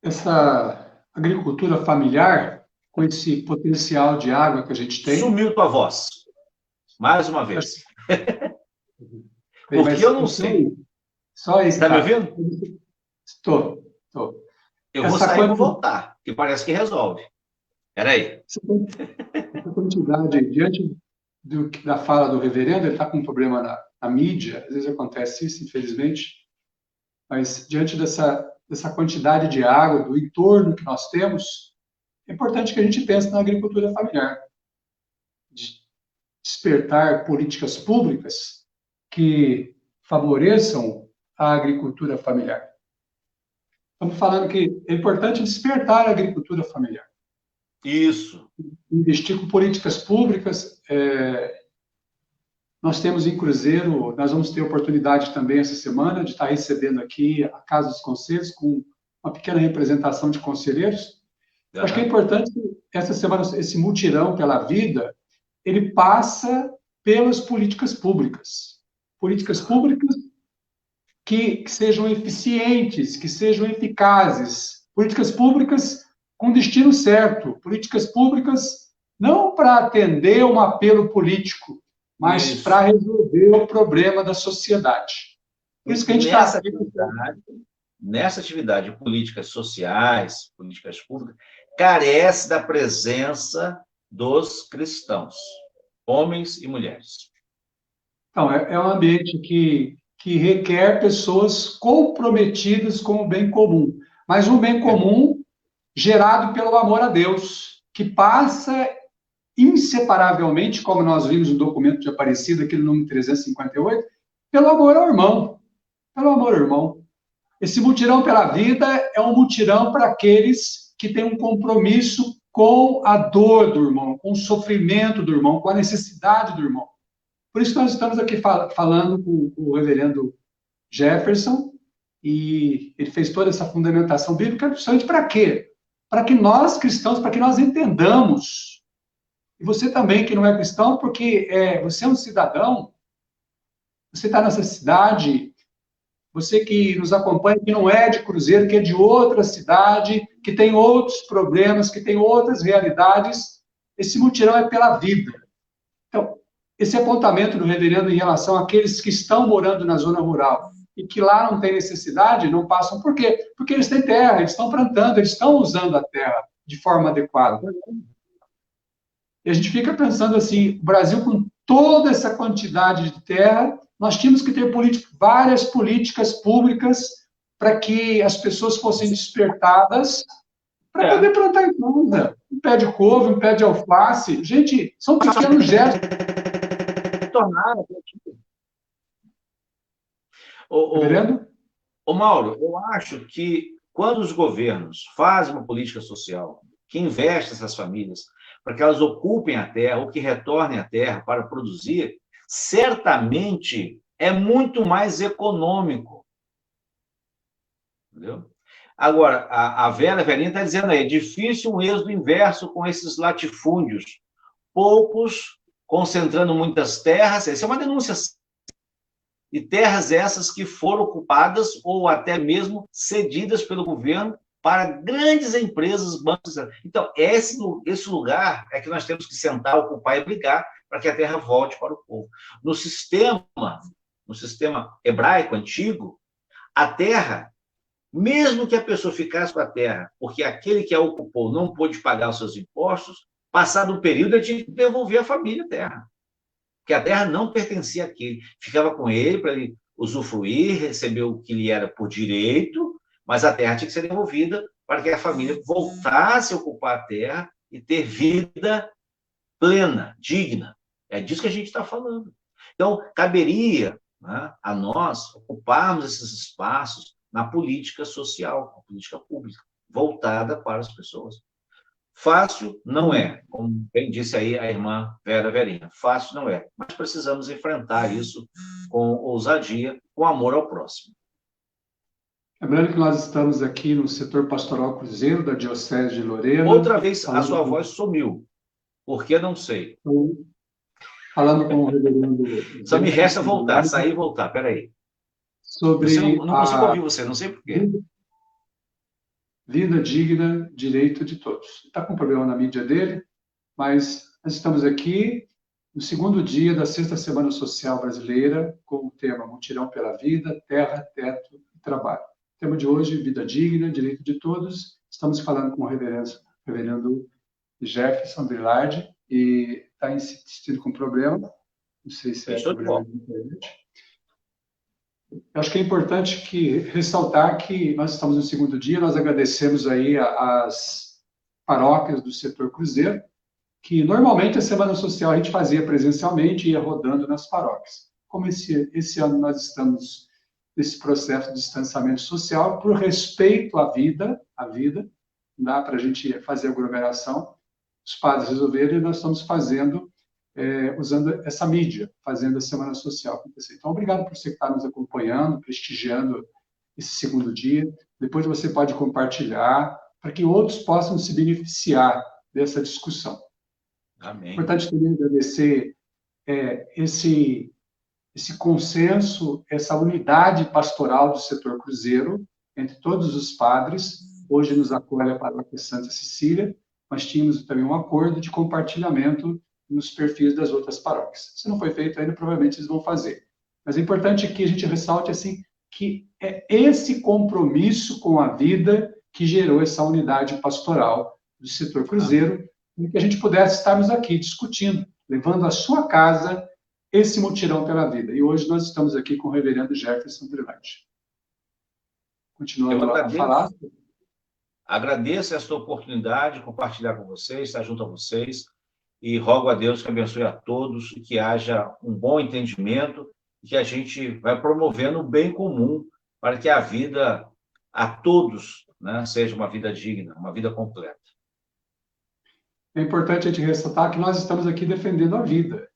Essa agricultura familiar, com esse potencial de água que a gente tem... Sumiu tua voz, mais uma vez. Bem, Porque eu não sei. Só aí, está me ouvindo? Estou. Eu vou sair e vou voltar, que parece que resolve. Espera aí. Essa quantidade, diante da fala do reverendo, ele está com um problema na mídia, às vezes acontece isso, infelizmente, mas diante dessa quantidade de água, do entorno que nós temos, é importante que a gente pense na agricultura familiar. Despertar políticas públicas que favoreçam a agricultura familiar. Estamos falando que é importante despertar a agricultura familiar. Isso. Investir com políticas públicas. Nós temos em Cruzeiro, nós vamos ter oportunidade também essa semana de estar recebendo aqui a Casa dos Conselhos com uma pequena representação de conselheiros. Uhum. Acho que é importante que essa semana, esse mutirão pela vida, ele passa pelas políticas públicas. Políticas públicas que sejam eficientes, que sejam eficazes. Políticas públicas com destino certo. Políticas públicas não para atender um apelo político, mas para resolver o problema da sociedade. Por isso que a gente está... Nessa atividade, políticas sociais, políticas públicas, carece da presença dos cristãos, homens e mulheres. Então, é um ambiente que requer pessoas comprometidas com o bem comum, mas um bem comum gerado pelo amor a Deus, que passa inseparavelmente, como nós vimos no documento de Aparecida, aqui no número 358, pelo amor ao irmão. Pelo amor ao irmão. Esse mutirão pela vida é um mutirão para aqueles que têm um compromisso com a dor do irmão, com o sofrimento do irmão, com a necessidade do irmão. Por isso nós estamos aqui falando com o reverendo Jefferson, e ele fez toda essa fundamentação bíblica, justamente para quê? Para que nós, cristãos, para que nós entendamos, e você também que não é cristão, porque você é um cidadão, você está nessa cidade, você que nos acompanha, que não é de Cruzeiro, que é de outra cidade, que tem outros problemas, que tem outras realidades, esse mutirão é pela vida. Então, esse apontamento do reverendo em relação àqueles que estão morando na zona rural e que lá não tem necessidade, não passam. Por quê? Porque eles têm terra, eles estão plantando, eles estão usando a terra de forma adequada. E a gente fica pensando assim, o Brasil com toda essa quantidade de terra, nós tínhamos que ter várias políticas públicas para que as pessoas fossem despertadas para poder plantar em casa. Um pé de couve, um pé de alface. Gente, são pequenos gestos. Ô, Mauro, eu acho que quando os governos fazem uma política social que investe nessas famílias para que elas ocupem a terra ou que retornem à terra para produzir, certamente é muito mais econômico. Entendeu? Agora, a velhinha está dizendo aí, é difícil um êxodo inverso com esses latifúndios. Poucos concentrando muitas terras, essa é uma denúncia. E terras essas que foram ocupadas ou até mesmo cedidas pelo governo para grandes empresas, bancos. Então, esse lugar é que nós temos que sentar, ocupar e brigar para que a terra volte para o povo. No sistema hebraico antigo, a terra, mesmo que a pessoa ficasse com a terra, porque aquele que a ocupou não pôde pagar os seus impostos, passado um período, ele tinha que devolver à família a terra. que a terra não pertencia a ele, ficava com ele para ele usufruir, receber o que lhe era por direito, mas a terra tinha que ser devolvida para que a família voltasse a ocupar a terra e ter vida plena, digna. É disso que a gente está falando. Então, caberia, né, a nós ocuparmos esses espaços na política social, na política pública, voltada para as pessoas. Fácil não é, como bem disse aí a irmã Vera Verina, fácil não é, mas precisamos enfrentar isso com ousadia, com amor ao próximo. Lembrando que nós estamos aqui no setor pastoral Cruzeiro da Diocese de Lorena. Outra vez a sua voz sumiu, por que não sei. Falando com o reverendo... Só me resta voltar, sair e voltar, peraí. Sobre não consigo ouvir você, não sei por quê. Vida digna, direito de todos. Está com problema na mídia dele, mas nós estamos aqui no segundo dia da Sexta Semana Social Brasileira, com o tema Mutirão pela Vida, Terra, Teto e Trabalho. O tema de hoje, vida digna, direito de todos. Estamos falando com o reverendo Jefferson Brillardi, e está insistindo com problema. Não sei se é problema de internet. Eu acho que é importante ressaltar que nós estamos no segundo dia, nós agradecemos aí as paróquias do setor Cruzeiro, que normalmente a Semana Social a gente fazia presencialmente e ia rodando nas paróquias. Como esse ano nós estamos nesse processo de distanciamento social, por respeito à vida, não dá para a gente fazer aglomeração, os padres resolveram e nós estamos fazendo, usando essa mídia, fazendo a Semana Social acontecer. Então, obrigado por você estar nos acompanhando, prestigiando esse segundo dia. Depois você pode compartilhar, para que outros possam se beneficiar dessa discussão. Amém. É importante também agradecer esse consenso, essa unidade pastoral do setor Cruzeiro, entre todos os padres. Hoje nos acolhe a paróquia Santa Cecília, mas tínhamos também um acordo de compartilhamento nos perfis das outras paróquias. Se não foi feito ainda, provavelmente eles vão fazer. Mas é importante que a gente ressalte assim, que é esse compromisso com a vida que gerou essa unidade pastoral do setor Cruzeiro, e que a gente pudesse estarmos aqui discutindo, levando à sua casa esse mutirão pela vida. E hoje nós estamos aqui com o reverendo Jefferson Brillardi. Continuando a falar. Agradeço esta oportunidade de compartilhar com vocês, estar junto a vocês, e rogo a Deus que abençoe a todos e que haja um bom entendimento e que a gente vai promovendo o bem comum para que a vida a todos, né, seja uma vida digna, uma vida completa. É importante a gente ressaltar que nós estamos aqui defendendo a vida.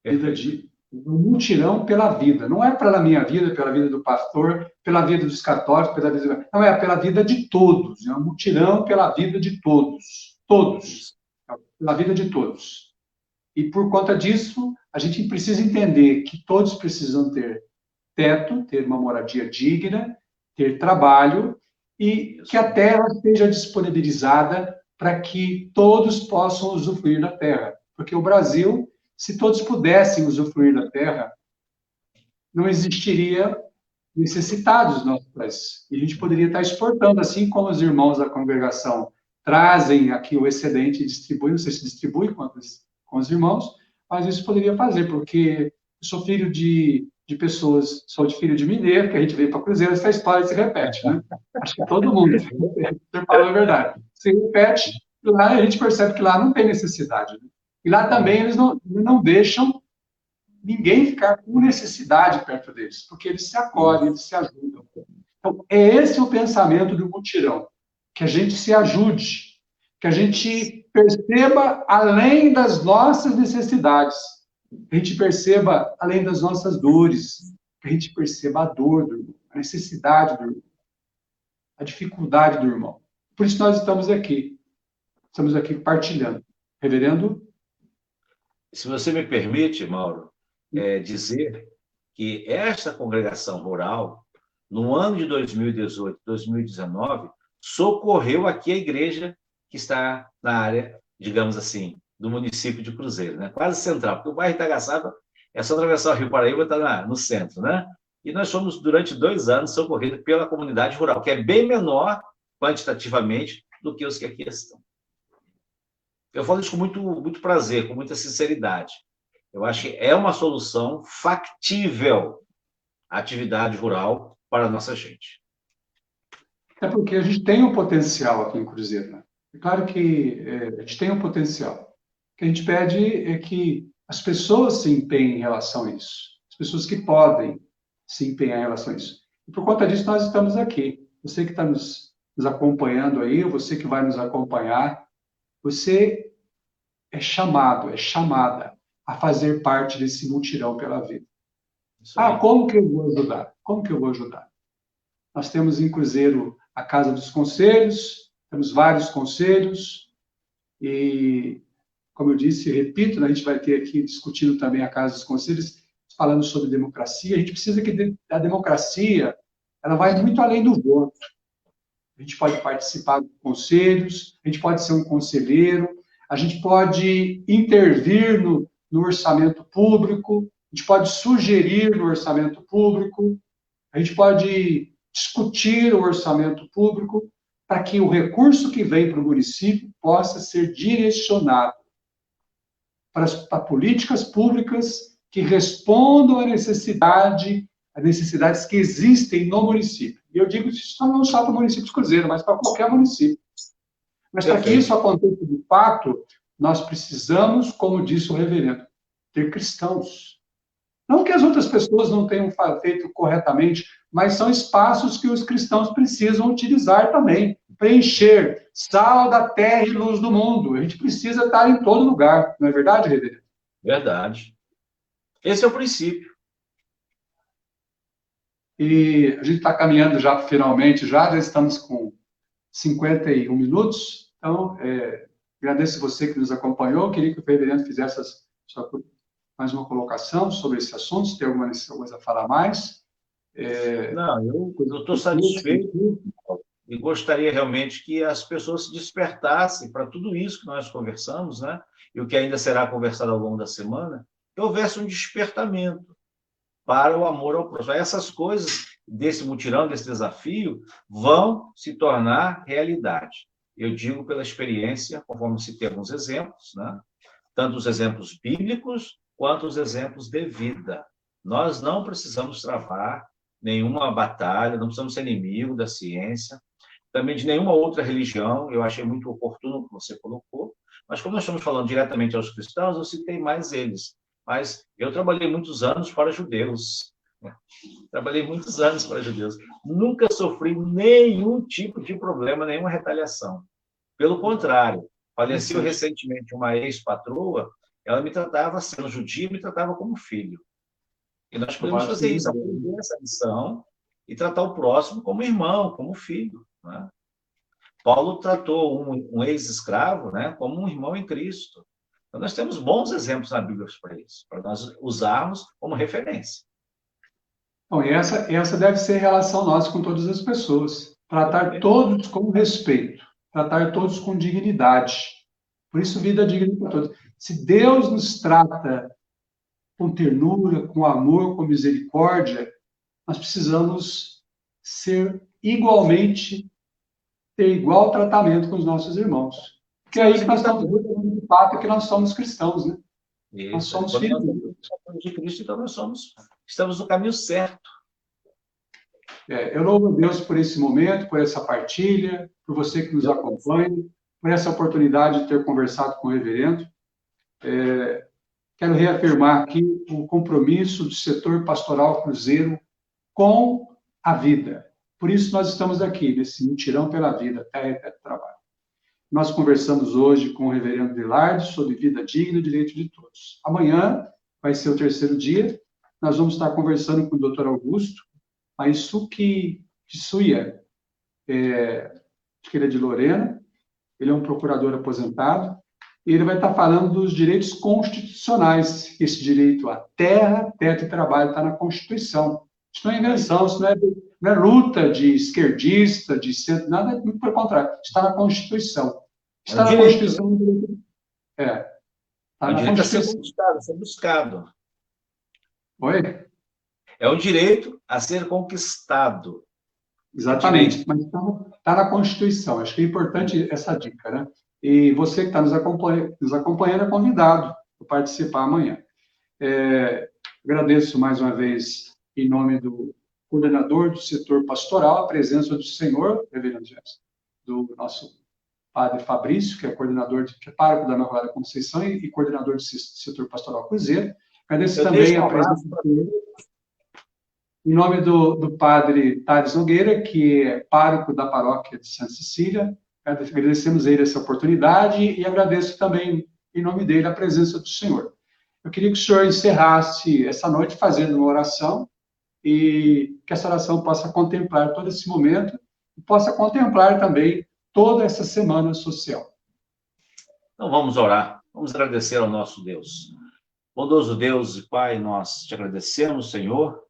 Vida de um mutirão pela vida. Não é pela minha vida, pela vida do pastor, pela vida dos católicos, não, é pela vida de todos. É um mutirão pela vida de todos. Todos. Pela vida de todos. E por conta disso, a gente precisa entender que todos precisam ter teto, ter uma moradia digna, ter trabalho, e que a terra esteja disponibilizada para que todos possam usufruir da terra. Porque o Brasil, se todos pudessem usufruir da terra, não existiria necessitados no nosso país. E a gente poderia estar exportando, assim como os irmãos da congregação trazem aqui o excedente e distribuem, não sei se distribui com os irmãos, mas isso poderia fazer, porque eu sou filho de pessoas, sou filho de mineiro, que a gente veio para Cruzeiro, essa história se repete, né? Acho que todo mundo, você falou a verdade. Se repete, lá a gente percebe que lá não tem necessidade, né? E lá também eles não deixam ninguém ficar com necessidade perto deles, porque eles se acolhem, eles se ajudam. Então, é esse o pensamento do mutirão, que a gente se ajude, que a gente perceba além das nossas necessidades, que a gente perceba além das nossas dores, que a gente perceba a dor do irmão, a necessidade do irmão, a dificuldade do irmão. Por isso nós estamos aqui partilhando. Reverendo? Se você me permite, Mauro, dizer que esta congregação rural, no ano de 2018, 2019, socorreu aqui a igreja que está na área, digamos assim, do município de Cruzeiro, né? Quase central, porque o bairro Itagaçaba é só atravessar o Rio Paraíba, está no centro, né? E nós fomos, durante 2 anos, socorridos pela comunidade rural, que é bem menor, quantitativamente, do que os que aqui estão. Eu falo isso com muito prazer, com muita sinceridade. Eu acho que é uma solução factível a atividade rural para a nossa gente. É porque a gente tem um potencial aqui em Cruzeiro, né? É claro que a gente tem um potencial. O que a gente pede é que as pessoas se empenhem em relação a isso. As pessoas que podem se empenhar em relação a isso. E por conta disso, nós estamos aqui. Você que está nos acompanhando aí, ou você que vai nos acompanhar, você é chamado, é chamada a fazer parte desse mutirão pela vida. Isso aí. Como que eu vou ajudar? Como que eu vou ajudar? Nós temos em Cruzeiro a Casa dos Conselhos, temos vários conselhos, e, como eu disse, repito, a gente vai ter aqui discutindo também a Casa dos Conselhos, falando sobre democracia. A gente precisa que a democracia ela vai muito além do voto. A gente pode participar dos conselhos, a gente pode ser um conselheiro, a gente pode intervir no orçamento público, a gente pode sugerir no orçamento público, a gente pode discutir o orçamento público para que o recurso que vem para o município possa ser direcionado para políticas públicas que respondam às necessidades que existem no município. E eu digo isso não só para o município de Cruzeiro, mas para qualquer município. Mas para que isso aconteça de fato, nós precisamos, como disse o reverendo, ter cristãos. Não que as outras pessoas não tenham feito corretamente, mas são espaços que os cristãos precisam utilizar também, preencher, sal da terra e luz do mundo. A gente precisa estar em todo lugar, não é verdade, reverendo? Verdade. Esse é o princípio. E a gente está caminhando já finalmente, já estamos com 51 minutos. Então, agradeço você que nos acompanhou. Queria que o reverendo fizesse mais uma colocação sobre esse assunto, se tem alguma coisa a falar mais. Não, eu estou satisfeito e gostaria realmente que as pessoas se despertassem para tudo isso que nós conversamos, né? E o que ainda será conversado ao longo da semana, que houvesse um despertamento para o amor ao próximo. Essas coisas desse mutirão, desse desafio, vão se tornar realidade. Eu digo pela experiência, conforme citei alguns exemplos, né? Tanto os exemplos bíblicos quanto os exemplos de vida. Nós não precisamos travar nenhuma batalha, não precisamos ser inimigo da ciência, também de nenhuma outra religião. Eu achei muito oportuno o que você colocou, mas como nós estamos falando diretamente aos cristãos, eu citei mais eles. Mas eu trabalhei muitos anos para judeus. Trabalhei muitos anos para judeus. Nunca sofri nenhum tipo de problema, nenhuma retaliação. Pelo contrário, faleceu recentemente uma ex-patroa, ela me tratava, sendo judia, me tratava como filho. E nós podemos fazer isso, aprender essa lição e tratar o próximo como irmão, como filho. Né? Paulo tratou um ex-escravo, né, como um irmão em Cristo. Então, nós temos bons exemplos na Bíblia para isso, para nós usarmos como referência. Bom, e essa deve ser a relação nossa com todas as pessoas. Tratar todos com respeito, tratar todos com dignidade. Por isso, vida digna para todos. Se Deus nos trata com ternura, com amor, com misericórdia, nós precisamos ser igualmente, ter igual tratamento com os nossos irmãos. Porque é aí que nós estamos de fato que nós somos cristãos, né? Isso. Nós somos filhos de Cristo, então nós estamos no caminho certo. Eu louvo a Deus por esse momento, por essa partilha, por você que nos acompanha, por essa oportunidade de ter conversado com o reverendo. Quero reafirmar aqui o compromisso do setor pastoral Cruzeiro com a vida. Por isso nós estamos aqui, nesse mutirão pela vida, terra e trabalho. Nós conversamos hoje com o reverendo Delardo sobre vida digna e direito de todos. Amanhã vai ser o terceiro dia, nós vamos estar conversando com o doutor Augusto Maisuki Tsuya, acho que ele é de Lorena, ele é um procurador aposentado, e ele vai estar falando dos direitos constitucionais. Esse direito à terra, teto e trabalho está na Constituição. Isso não é invenção, isso não é luta de esquerdista, de centro, nada, muito pelo contrário, está na Constituição. Está na Constituição. Está na Constituição. A ser conquistado, a ser buscado. Oi? É um direito a ser conquistado. Exatamente, mas está na Constituição. Acho que é importante essa dica, né? E você que está nos acompanhando é convidado para participar amanhã. Agradeço mais uma vez, em nome do coordenador do setor pastoral, a presença do senhor, reverendo Gerson, do nosso padre Fabrício, que é coordenador, que é pároco da Imaculada Conceição e coordenador do setor pastoral Cruzeiro. Agradeço também a presença em nome do padre Thales Nogueira, que é pároco da paróquia de Santa Cecília. Agradecemos a ele essa oportunidade e agradeço também, em nome dele, a presença do senhor. Eu queria que o senhor encerrasse essa noite fazendo uma oração e que essa oração possa contemplar todo esse momento e possa contemplar também toda essa semana social. Então vamos orar, vamos agradecer ao nosso Deus. Bondoso Deus e Pai, nós te agradecemos, Senhor,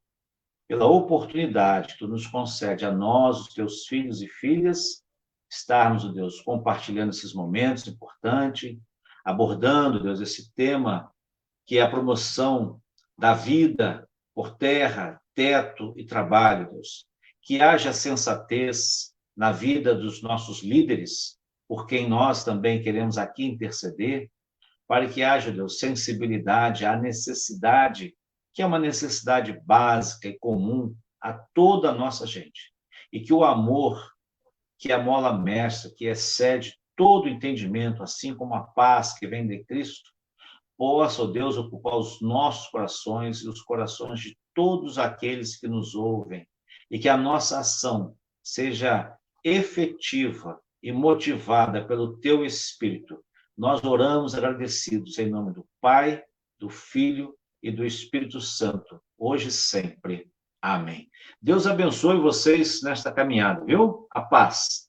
pela oportunidade que tu nos concede a nós, os teus filhos e filhas, estarmos, ó Deus, compartilhando esses momentos importantes, abordando, Deus, esse tema que é a promoção da vida por terra, teto e trabalho, Deus. Que haja sensatez na vida dos nossos líderes, por quem nós também queremos aqui interceder, para que haja, Deus, sensibilidade à necessidade, que é uma necessidade básica e comum a toda a nossa gente. E que o amor, que é a mola mestra, que excede todo entendimento, assim como a paz que vem de Cristo, possa, ó Deus, ocupar os nossos corações e os corações de todos aqueles que nos ouvem, e que a nossa ação seja efetiva e motivada pelo Teu Espírito. Nós oramos agradecidos em nome do Pai, do Filho e do Espírito Santo, hoje e sempre. Amém. Deus abençoe vocês nesta caminhada, viu? A paz.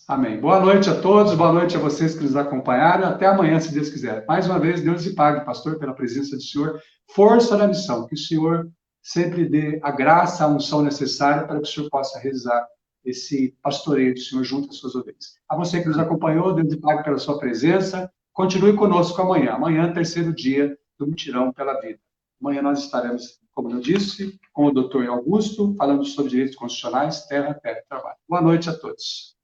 Amém. Boa noite a todos, boa noite a vocês que nos acompanharam. Até amanhã, se Deus quiser. Mais uma vez, Deus lhe pague, pastor, pela presença do Senhor. Força na missão, que o Senhor sempre dê a graça, a unção necessária para que o Senhor possa realizar esse pastoreio do Senhor junto às suas ovelhas. A você que nos acompanhou, Deus lhe pague pela sua presença. Continue conosco amanhã. Amanhã, terceiro dia do Mutirão pela Vida. Amanhã nós estaremos, como eu disse, com o doutor Augusto, falando sobre direitos constitucionais, terra e trabalho. Boa noite a todos.